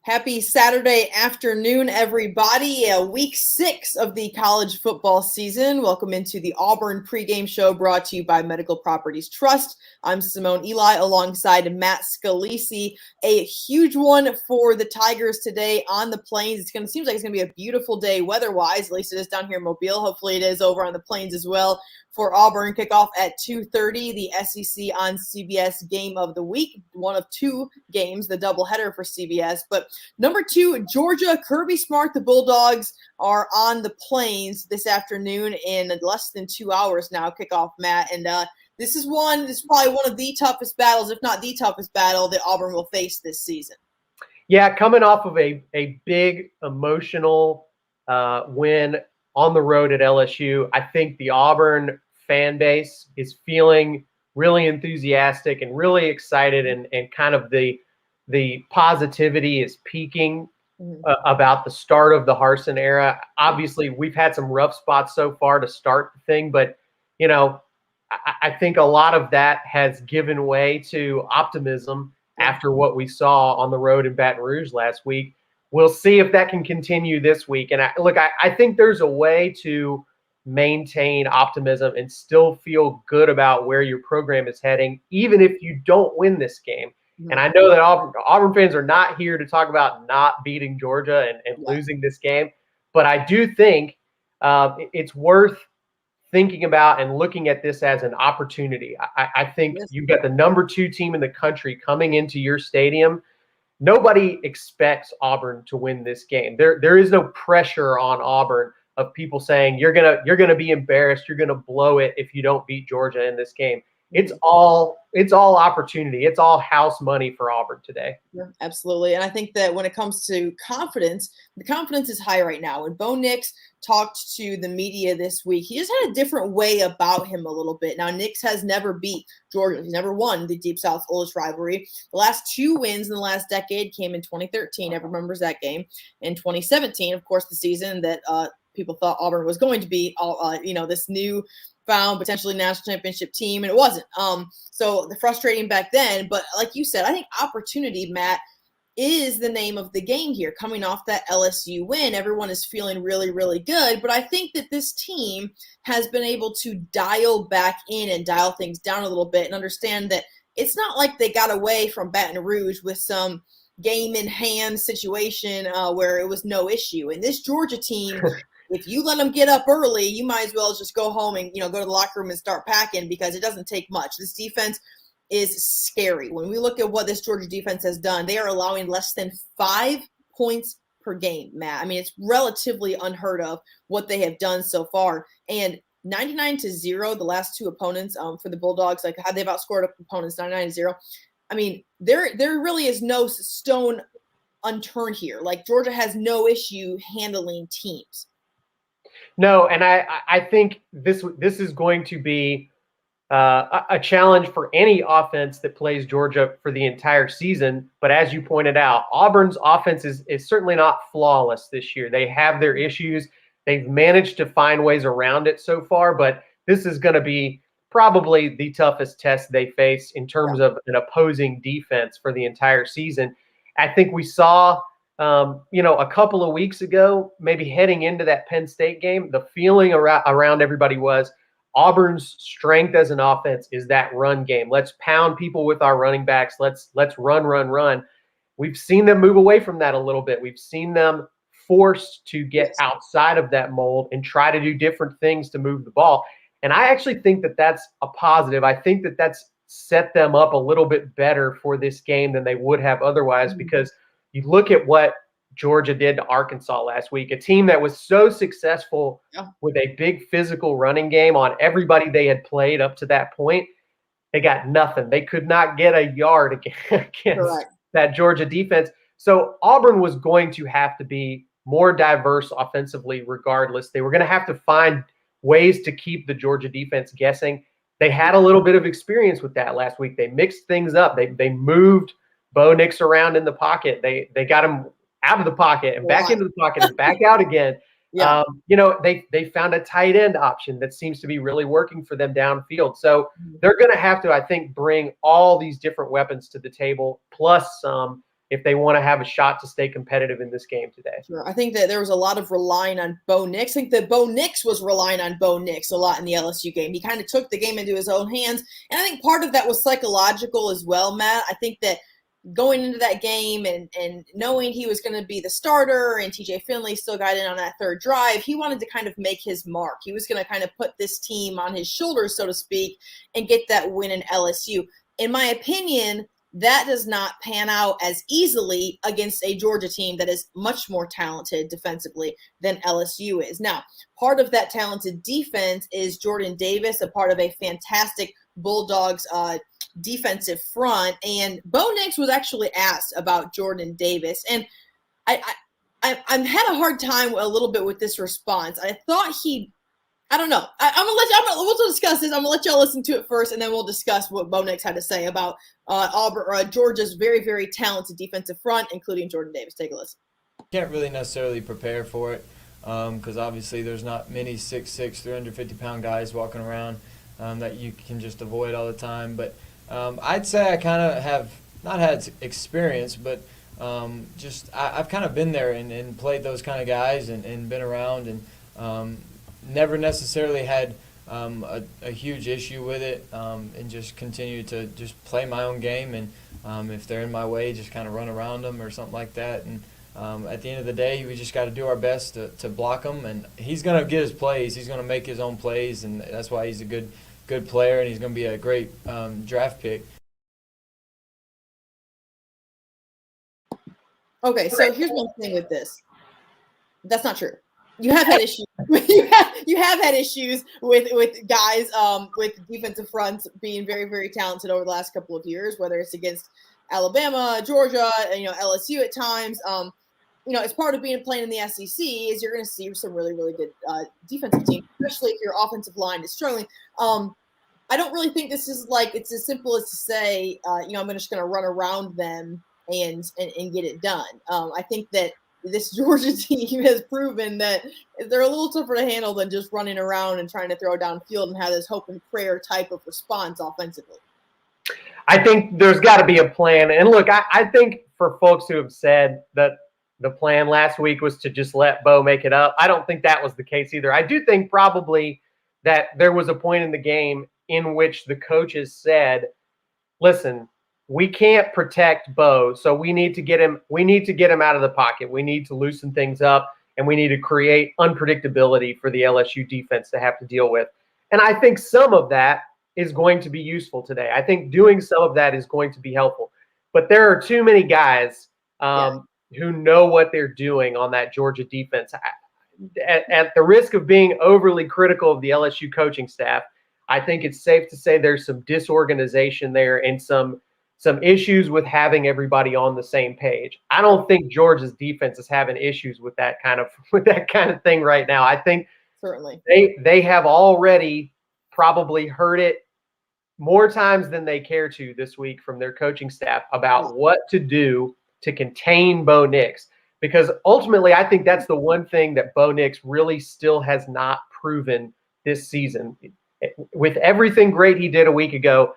Happy Saturday afternoon, everybody. Week 6 of the college football season. Welcome into the Auburn pregame show brought to you by Medical Properties Trust. I'm Simone Eli alongside Matt Scalisi. A huge one for the Tigers today on the Plains. Seems like it's going to be a beautiful day weather-wise. At least it is down here in Mobile. Hopefully it is over on the Plains as well. For Auburn, kickoff at 2:30, the SEC on CBS game of the week. One of two games, the doubleheader for CBS. But number 2, Georgia, Kirby Smart, the Bulldogs are on the Plains this afternoon in less than 2 hours now, kickoff, Matt. And this is probably one of the toughest battles, if not the toughest battle that Auburn will face this season. Yeah, coming off of a big emotional win on the road at LSU, I think the Auburn fan base is feeling really enthusiastic and really excited, and kind of the positivity is peaking about the start of the Harsin era. Obviously, we've had some rough spots so far to start the thing, but I think a lot of that has given way to optimism after what we saw on the road in Baton Rouge last week. We'll see if that can continue this week. And I think there's a way to maintain optimism and still feel good about where your program is heading, even if you don't win this game. And I know that Auburn fans are not here to talk about not beating Georgia and losing this game, but I do think it's worth thinking about and looking at this as an opportunity. I think you've got the number 2 team in the country coming into your stadium. Nobody expects Auburn to win this game. There is no pressure on Auburn of people saying you're gonna be embarrassed, you're gonna blow it if you don't beat Georgia in this game. It's all opportunity. It's all house money for Auburn today. Yeah, absolutely. And I think that when it comes to confidence, the confidence is high right now. When Bo Nix talked to the media this week, he just had a different way about him a little bit. Now, Nix has never beat Georgia. He's never won the Deep South's oldest rivalry. The last 2 wins in the last decade came in 2013. Everyone remembers that game. In 2017, of course, the season that people thought Auburn was going to be, this new found potentially national championship team, and it wasn't. So the frustrating back then, but like you said, I think opportunity, Matt, is the name of the game here. Coming off that LSU win, everyone is feeling really, really good. But I think that this team has been able to dial back in and dial things down a little bit and understand that it's not like they got away from Baton Rouge with some game in hand situation where it was no issue. And this Georgia team, if you let them get up early, you might as well just go home and go to the locker room and start packing, because it doesn't take much. This defense is scary. When we look at what this Georgia defense has done, they are allowing less than 5 points per game, Matt. I mean, it's relatively unheard of what they have done so far. And 99-0, the last 2 opponents for the Bulldogs, like how they've outscored opponents 99-0. I mean, there really is no stone unturned here. Like, Georgia has no issue handling teams. No, and I think this is going to be a challenge for any offense that plays Georgia for the entire season. But as you pointed out, Auburn's offense is certainly not flawless this year. They have their issues. They've managed to find ways around it so far, but this is going to be probably the toughest test they face in terms of an opposing defense for the entire season. I think we saw a couple of weeks ago, maybe heading into that Penn State game, the feeling around everybody was Auburn's strength as an offense is that run game. Let's pound people with our running backs. Let's run. We've seen them move away from that a little bit. We've seen them forced to get outside of that mold and try to do different things to move the ball. And I actually think that that's a positive. I think that that's set them up a little bit better for this game than they would have otherwise, because you look at what Georgia did to Arkansas last week, a team that was so successful with a big physical running game on everybody they had played up to that point. They got nothing. They could not get a yard against that Georgia defense. So Auburn was going to have to be more diverse offensively regardless. They were going to have to find ways to keep the Georgia defense guessing. They had a little bit of experience with that last week. They mixed things up. They moved Bo Nix around in the pocket. They got him out of the pocket and back into the pocket and back out again. They found a tight end option that seems to be really working for them downfield. So they're going to have to, I think, bring all these different weapons to the table, plus some, if they want to have a shot to stay competitive in this game today. Sure. I think that there was a lot of relying on Bo Nix. I think that Bo Nix was relying on Bo Nix a lot in the LSU game. He kind of took the game into his own hands. And I think part of that was psychological as well, Matt. I think that going into that game and knowing he was going to be the starter and TJ Finley still got in on that third drive, he wanted to kind of make his mark. He was going to kind of put this team on his shoulders, so to speak, and get that win in LSU. In my opinion, that does not pan out as easily against a Georgia team that is much more talented defensively than LSU is. Now, part of that talented defense is Jordan Davis, a part of a fantastic Bulldogs defensive front. And Bo Nix was actually asked about Jordan Davis. And I'm had a hard time a little bit with this response. I thought I don't know. We'll discuss this. I'm gonna let y'all listen to it first, and then we'll discuss what Bo Nix had to say about Auburn, Georgia's very, very talented defensive front, including Jordan Davis. Take a listen. Can't really necessarily prepare for it because obviously there's not many 6'6", 350-pound guys walking around that you can just avoid all the time. But I'd say I kind of have not had experience, but I've kind of been there and played those kind of guys and been around and never necessarily had a huge issue with it and just continue to just play my own game and if they're in my way, just kind of run around them or something like that. And at the end of the day, we just got to do our best to block him. And he's going to get his plays. He's going to make his own plays, and that's why he's a good player, and he's going to be a great draft pick. Okay, so here's one thing with this. That's not true. You have had issues. you have had issues with guys with defensive fronts being very, very talented over the last couple of years, whether it's against Alabama, Georgia, LSU at times. As part of playing in the SEC is you're going to see some really, really good defensive teams, especially if your offensive line is struggling. I don't really think this is it's as simple as to say, I'm just going to run around them and get it done. I think that this Georgia team has proven that they're a little tougher to handle than just running around and trying to throw downfield and have this hope and prayer type of response offensively. I think there's got to be a plan. And look, I think for folks who have said that the plan last week was to just let Bo make it up, I don't think that was the case either. I do think probably that there was a point in the game in which the coaches said, listen, we can't protect Bo, so we need to get him out of the pocket. We need to loosen things up, and we need to create unpredictability for the LSU defense to have to deal with. And I think some of that is going to be useful today. I think doing some of that is going to be helpful. But there are too many guys who know what they're doing on that Georgia defense. At the risk of being overly critical of the LSU coaching staff, I think it's safe to say there's some disorganization there and some issues with having everybody on the same page. I don't think Georgia's defense is having issues with that kind of thing right now. I think certainly they have already probably heard it more times than they care to this week from their coaching staff about what to do to contain Bo Nix. Because ultimately, I think that's the one thing that Bo Nix really still has not proven this season. With everything great he did a week ago,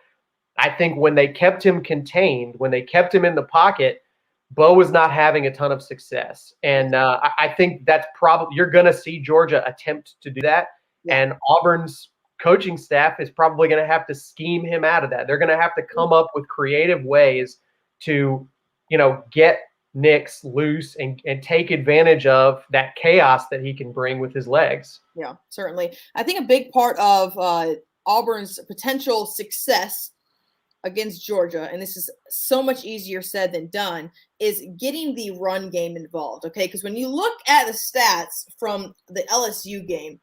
I think when they kept him contained, when they kept him in the pocket, Bo was not having a ton of success. And I think that's probably – you're going to see Georgia attempt to do that. And Auburn's coaching staff is probably going to have to scheme him out of that. They're going to have to come up with creative ways to, get Nix loose and take advantage of that chaos that he can bring with his legs. Yeah, certainly. I think a big part of Auburn's potential success against Georgia, and this is so much easier said than done, is getting the run game involved, okay? Because when you look at the stats from the LSU game,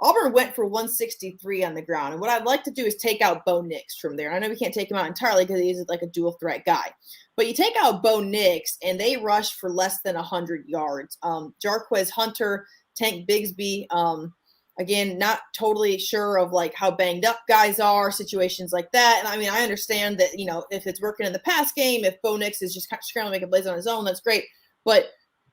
Auburn went for 163 on the ground. And what I'd like to do is take out Bo Nix from there. I know we can't take him out entirely because he's like a dual threat guy. But you take out Bo Nix, and they rush for less than 100 yards. Jarquez Hunter, Tank Bigsby, again, not totally sure of how banged up guys are, situations like that. And I understand that, if it's working in the pass game, if Bo Nix is just scrambling to make a plays on his own, that's great. But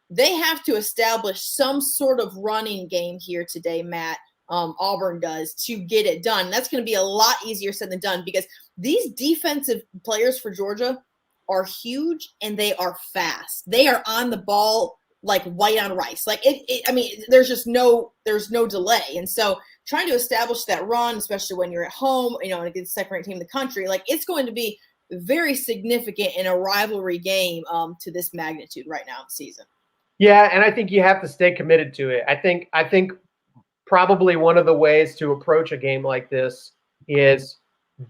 they have to establish some sort of running game here today, Matt. Auburn does, to get it done. That's going to be a lot easier said than done because these defensive players for Georgia are huge and they are fast. They are on the ball like white on rice. Like I mean, there's no delay. And so trying to establish that run, especially when you're at home, and against the second-ranked team in the country, like it's going to be very significant in a rivalry game to this magnitude right now in the season. Yeah, and I think you have to stay committed to it. I think probably one of the ways to approach a game like this is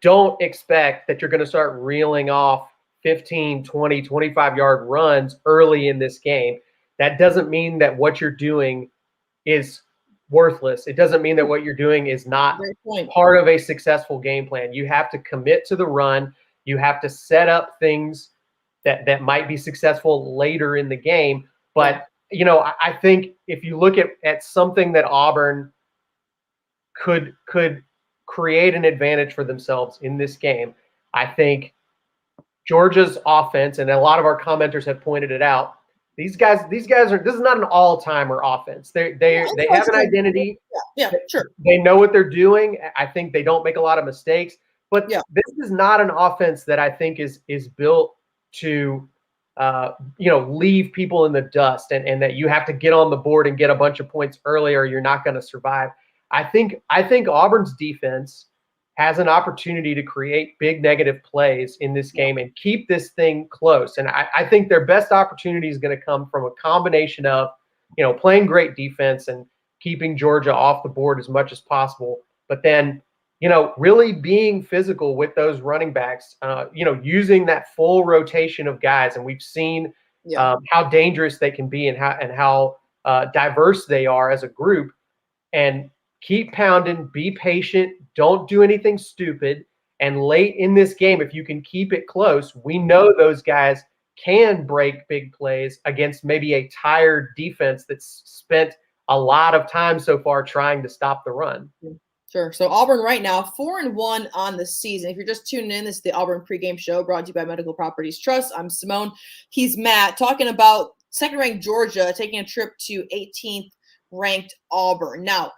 don't expect that you're going to start reeling off 15, 20, 25-yard runs early in this game. That doesn't mean that what you're doing is worthless. It doesn't mean that what you're doing is not part of a successful game plan. You have to commit to the run. You have to set up things that might be successful later in the game. But, I think if you look at something that Auburn could create an advantage for themselves in this game, I think Georgia's offense, and a lot of our commenters have pointed it out, these guys are, this is not an all-timer offense. They have an identity. Yeah, sure. They know what they're doing. I think they don't make a lot of mistakes, but this is not an offense that I think is built to leave people in the dust and that you have to get on the board and get a bunch of points early or you're not going to survive. I think Auburn's defense has an opportunity to create big negative plays in this game and keep this thing close. And I think their best opportunity is going to come from a combination of, playing great defense and keeping Georgia off the board as much as possible, but then, really being physical with those running backs, using that full rotation of guys. And we've seen how dangerous they can be and how diverse they are as a group. And keep pounding, be patient, don't do anything stupid. And late in this game, if you can keep it close, we know those guys can break big plays against maybe a tired defense that's spent a lot of time so far trying to stop the run. Sure. So Auburn right now, 4-1 on the season. If you're just tuning in, this is the Auburn pregame show brought to you by Medical Properties Trust. I'm Simone. He's Matt, talking about second-ranked Georgia taking a trip to 18th ranked Auburn. Now,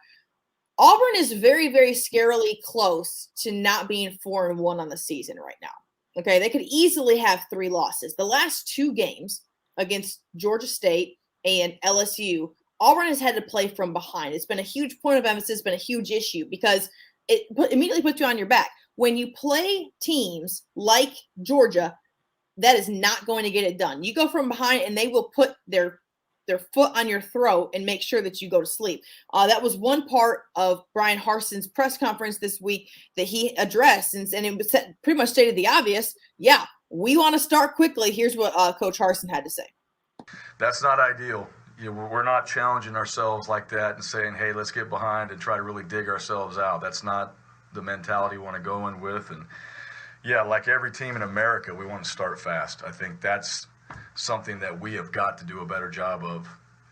Auburn is very, very scarily close to not being 4-1 on the season right now. Okay, they could easily have 3 losses. The last 2 games against Georgia State and LSU, Auburn has had to play from behind. It's been a huge point of emphasis, been a huge issue because it immediately puts you on your back. When you play teams like Georgia, that is not going to get it done. You go from behind and they will put their foot on your throat and make sure that you go to sleep. That was one part of Brian Harson's press conference this week that he addressed, and it was pretty much stated the obvious. Yeah, we want to start quickly. Here's what Coach Harson had to say. That's not ideal. We're not challenging ourselves like that and saying, hey, let's get behind and try to really dig ourselves out. That's not the mentality we want to go in with. And, yeah, like every team in America, we want to start fast. I think that's something that we have got to do a better job of,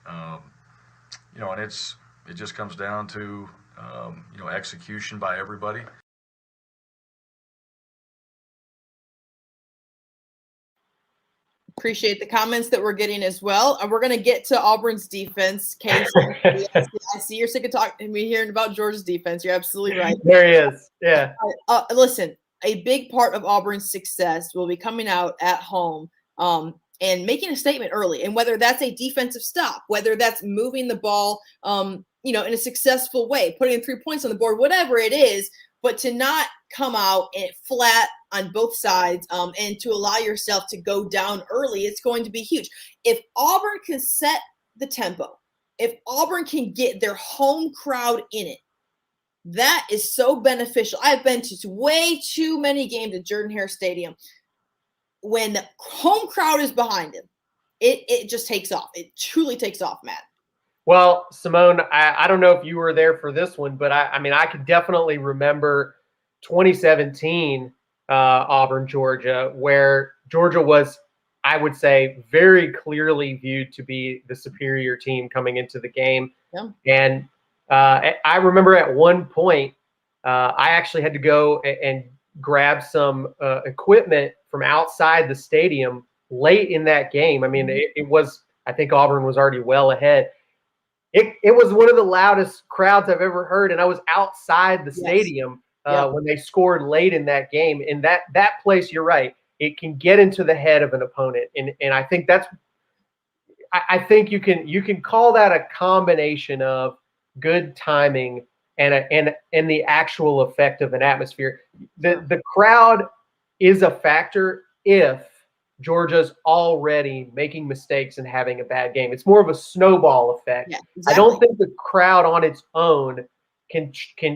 and it just comes down to execution by everybody. Appreciate the comments that we're getting as well, and we're going to get to Auburn's defense. Case, I see you're sick of talking to me hearing about Georgia's defense. You're absolutely right. There he is. Yeah. Listen, a big part of Auburn's success will be coming out at home. And making a statement early, and whether that's a defensive stop, whether that's moving the ball, in a successful way, putting 3 points on the board, whatever it is, but to not come out and flat on both sides, and to allow yourself to go down early, it's going to be huge. If Auburn can set the tempo, if Auburn can get their home crowd in it, that is so beneficial. I've been to way too many games at Jordan-Hare Stadium. When the home crowd is behind him, it just takes off. It truly takes off, Matt. Well, Simone, I don't know if you were there for this one, but I could definitely remember 2017 Auburn, Georgia, where Georgia was, I would say, very clearly viewed to be the superior team coming into the game. Yeah. And I remember at one point, I actually had to go and grab some equipment from outside the stadium late in that game. I mean, it was, I think Auburn was already well ahead. It was one of the loudest crowds I've ever heard, and I was outside the stadium when they scored late in that game. And that place, you're right, it can get into the head of an opponent, and I think I think you can call that a combination of good timing and the actual effect of an atmosphere. The crowd is a factor if Georgia's already making mistakes and having a bad game. It's more of a snowball effect. Yeah, exactly. I don't think the crowd on its own can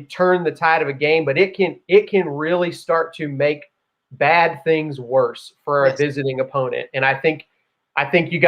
turn the tide of a game, but it can really start to make bad things worse for a visiting opponent. And I think you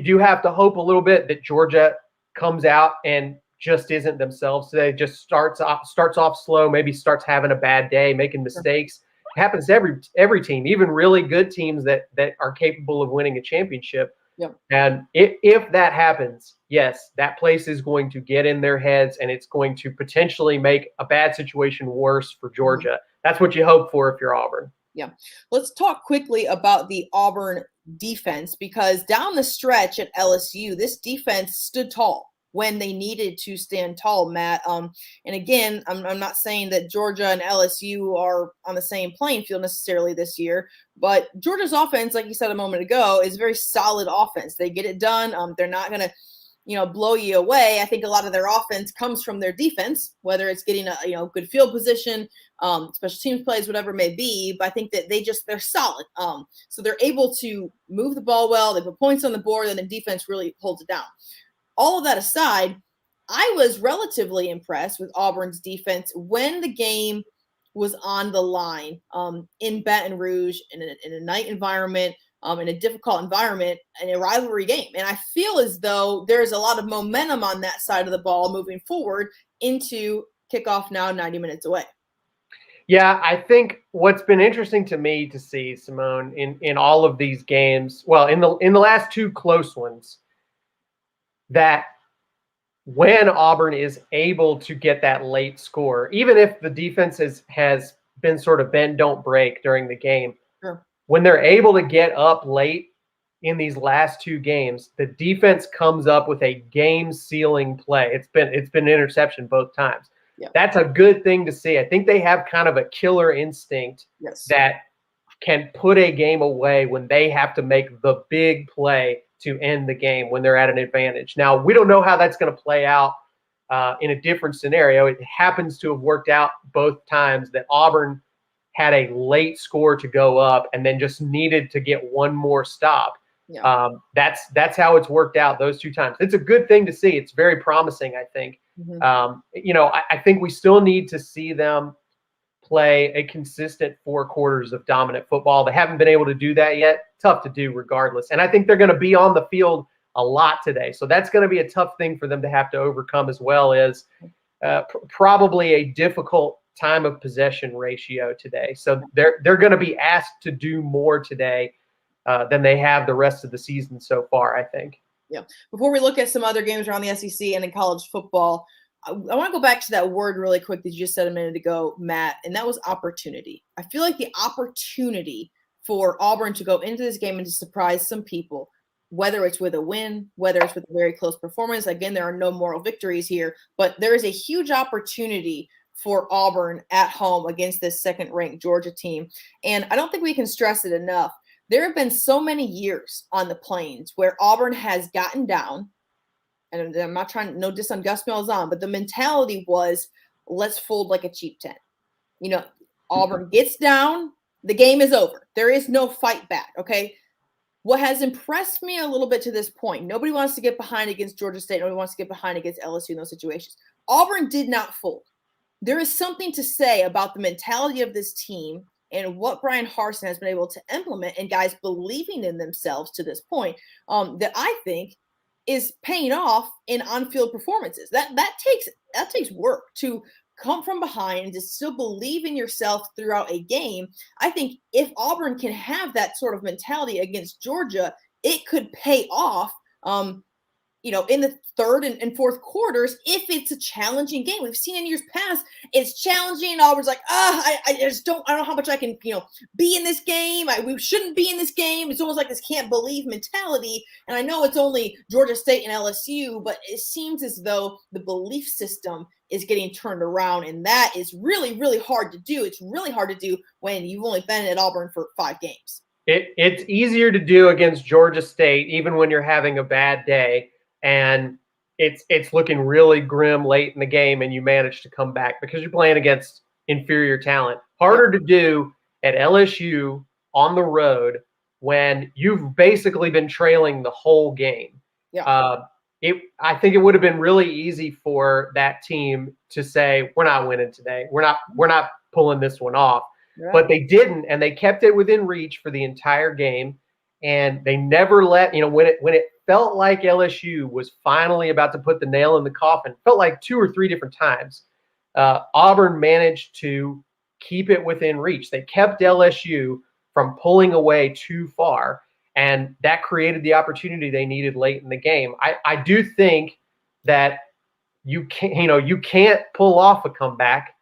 do have to hope a little bit that Georgia comes out and just isn't themselves today. Just starts off slow, maybe starts having a bad day, making mistakes. It happens to every team, even really good teams that are capable of winning a championship. Yep. And if that happens, yes, that place is going to get in their heads, and it's going to potentially make a bad situation worse for Georgia. That's what you hope for if you're Auburn. Yeah. Let's talk quickly about the Auburn defense, because down the stretch at LSU, this defense stood tall when they needed to stand tall, Matt. And again, I'm not saying that Georgia and LSU are on the same playing field necessarily this year, but Georgia's offense, like you said a moment ago, is very solid offense. They get it done. They're not going to blow you away. I think a lot of their offense comes from their defense, whether it's getting a good field position, special teams plays, whatever it may be. But I think that they're solid. So they're able to move the ball well. They put points on the board, and the defense really holds it down. All of that aside, I was relatively impressed with Auburn's defense when the game was on the line in Baton Rouge in a night environment. In a difficult environment, in a rivalry game. And I feel as though there's a lot of momentum on that side of the ball moving forward into kickoff now 90 minutes away. Yeah, I think what's been interesting to me to see, Simone, in all of these games, well, in the last two close ones, that when Auburn is able to get that late score, even if the defense has been sort of bend, don't break during the game, Sure. When they're able to get up late in these last two games, the defense comes up with a game-sealing play. It's been an interception both times. Yep. That's a good thing to see. I think they have kind of a killer instinct that can put a game away when they have to make the big play to end the game when they're at an advantage. Now, we don't know how that's going to play out in a different scenario. It happens to have worked out both times that Auburn had a late score to go up and then just needed to get one more stop. Yeah. That's how it's worked out those two times. It's a good thing to see. It's very promising, I think. I think we still need to see them play a consistent 4 quarters of dominant football. They haven't been able to do that yet. Tough to do regardless. And I think they're going to be on the field a lot today. So that's going to be a tough thing for them to have to overcome, as well as probably a difficult time of possession ratio today. So they're going to be asked to do more today than they have the rest of the season so far, I think. Yeah. Before we look at some other games around the SEC and in college football, I want to go back to that word really quick that you just said a minute ago, Matt, and that was opportunity. I feel like the opportunity for Auburn to go into this game and to surprise some people, whether it's with a win, whether it's with a very close performance. Again, there are no moral victories here, but there is a huge opportunity for Auburn at home against this second-ranked Georgia team. And I don't think we can stress it enough. There have been so many years on the Plains where Auburn has gotten down, and I'm not trying to, no diss on Gus Malzahn, but the mentality was, let's fold like a cheap tent. Auburn gets down, the game is over. There is no fight back, okay? What has impressed me a little bit to this point, nobody wants to get behind against Georgia State. Nobody wants to get behind against LSU in those situations. Auburn did not fold. There is something to say about the mentality of this team and what Brian Harsin has been able to implement, and guys believing in themselves to this point, that I think is paying off in on-field performances. That takes work to come from behind and to still believe in yourself throughout a game. I think if Auburn can have that sort of mentality against Georgia, it could pay off in the third and fourth quarters if it's a challenging game. We've seen in years past it's challenging. Auburn's like, I just don't know how much I can, be in this game. We shouldn't be in this game. It's almost like this can't believe mentality. And I know it's only Georgia State and LSU, but it seems as though the belief system is getting turned around, and that is really, really hard to do. It's really hard to do when you've only been at Auburn for 5 games. It's easier to do against Georgia State, even when you're having a bad day, and it's looking really grim late in the game, and you manage to come back because you're playing against inferior talent. Harder to do at LSU on the road when you've basically been trailing the whole game. Yeah. I think it would have been really easy for that team to say, we're not winning today. We're not pulling this one off. Right. But they didn't, and they kept it within reach for the entire game. And they never let, when it felt like LSU was finally about to put the nail in the coffin, felt like 2 or 3 different times, Auburn managed to keep it within reach. They kept LSU from pulling away too far, and that created the opportunity they needed late in the game. I do think that you can't pull off a comeback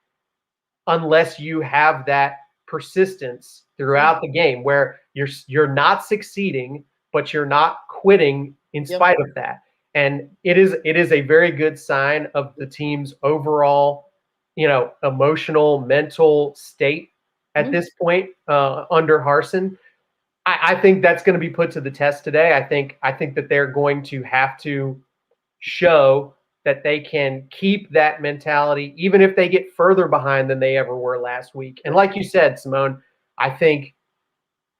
unless you have that persistence throughout the game where you're not succeeding, but you're not quitting in spite of that. And it is a very good sign of the team's overall, emotional, mental state at this point under Harsin. I think that's going to be put to the test today. I think that they're going to have to show that they can keep that mentality, even if they get further behind than they ever were last week. And like you said, Simone, I think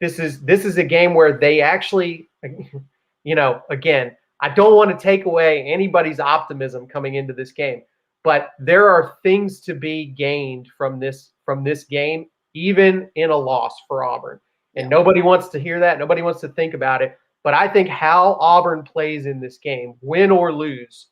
this is a game where they actually, again, I don't want to take away anybody's optimism coming into this game, but there are things to be gained from this game, even in a loss for Auburn. And nobody wants to hear that. Nobody wants to think about it. But I think how Auburn plays in this game, win or lose,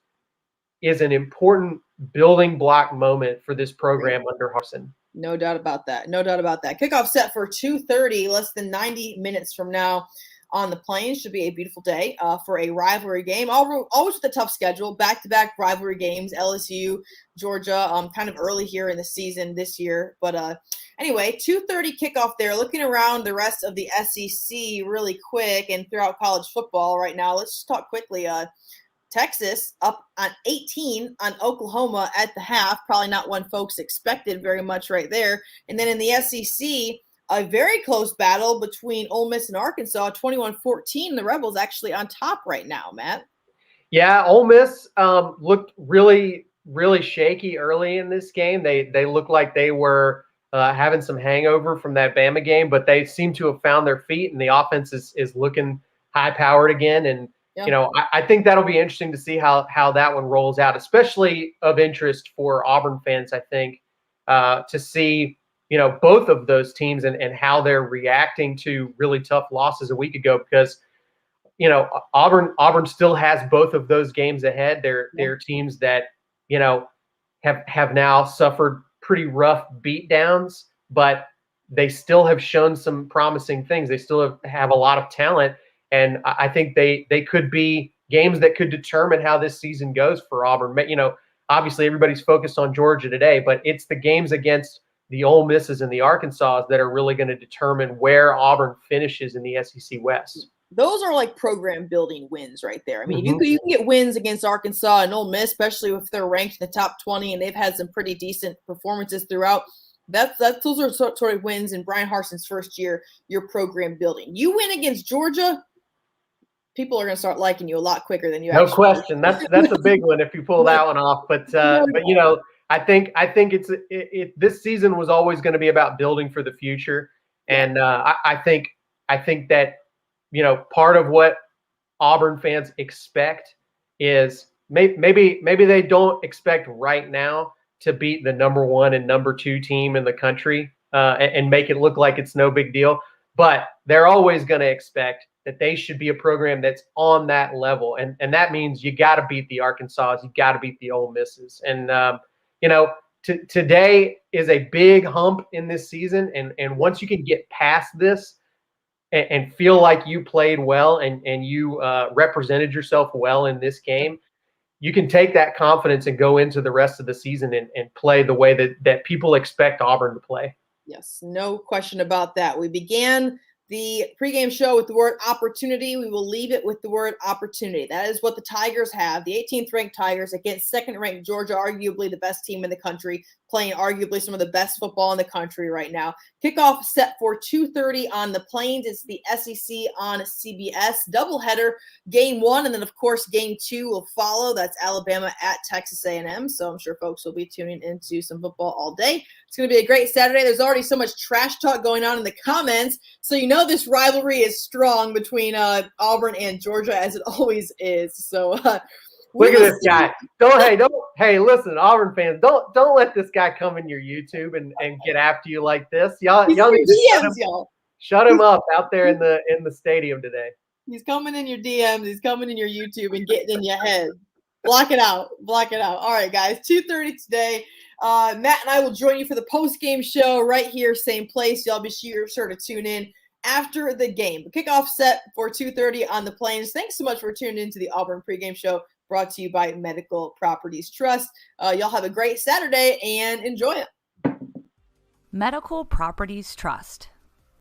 is an important building block moment for this program under Harsin. No doubt about that. No doubt about that. Kickoff set for 2:30, less than 90 minutes from now on the Plains. Should be a beautiful day for a rivalry game. Always with a tough schedule, back-to-back rivalry games, LSU, Georgia, kind of early here in the season this year. But anyway, 2:30 kickoff there. Looking around the rest of the SEC really quick and throughout college football right now, let's just talk quickly. Texas up on 18 on Oklahoma at the half. Probably not one folks expected very much right there. And then in the SEC, a very close battle between Ole Miss and Arkansas, 21-14. The Rebels actually on top right now, Matt. Yeah, Ole Miss looked really, really shaky early in this game. They looked like they were having some hangover from that Bama game, but they seem to have found their feet, and the offense is looking high-powered again. And I think that'll be interesting to see how that one rolls out, especially of interest for Auburn fans, I think, to see, both of those teams and how they're reacting to really tough losses a week ago, because, Auburn still has both of those games ahead. They're teams that, have now suffered pretty rough beatdowns, but they still have shown some promising things. They still have a lot of talent. And I think they could be games that could determine how this season goes for Auburn. Obviously everybody's focused on Georgia today, but it's the games against the Ole Misses and the Arkansas that are really going to determine where Auburn finishes in the SEC West. Those are like program building wins right there. I mean, you can get wins against Arkansas and Ole Miss, especially if they're ranked in the top 20 and they've had some pretty decent performances throughout. Those are sort of wins in Brian Harsin's first year, your program building. You win against Georgia, people are going to start liking you a lot quicker than you. No question. That's a big one if you pull that one off. But I think this season was always going to be about building for the future, and I think that part of what Auburn fans expect is maybe they don't expect right now to beat the number 1 and number 2 team in the country and make it look like it's no big deal, but they're always going to expect that they should be a program that's on that level. And that means you got to beat the Arkansas, you got to beat the Ole Misses. And, today is a big hump in this season. And once you can get past this, and feel like you played well and you represented yourself well in this game, you can take that confidence and go into the rest of the season and play the way that people expect Auburn to play. Yes, no question about that. We began the pregame show with the word opportunity. We will leave it with the word opportunity. That is what the Tigers have. The 18th ranked Tigers against second ranked Georgia, arguably the best team in the country, playing arguably some of the best football in the country right now. Kickoff set for 2:30 on the Plains. It's the SEC on CBS. Doubleheader, game one, and then of course game two will follow. That's Alabama at Texas A&M. So I'm sure folks will be tuning into some football all day. It's going to be a great Saturday. There's already so much trash talk going on in the comments, so you know this rivalry is strong between Auburn and Georgia, as it always is. So look at this guy. Hey, listen, Auburn fans, don't let this guy come in your YouTube and get after you like this. Y'all need to shut him up out there in the stadium today. He's coming in your DMs. He's coming in your YouTube and getting in your head. Block it out. Block it out. All right, guys. 2:30 today. Matt and I will join you for the post-game show right here, same place. Y'all be sure to tune in after the game. The kickoff set for 2:30 on the Plains. Thanks so much for tuning into the Auburn pregame show brought to you by Medical Properties Trust. Y'all have a great Saturday and enjoy it. Medical Properties Trust.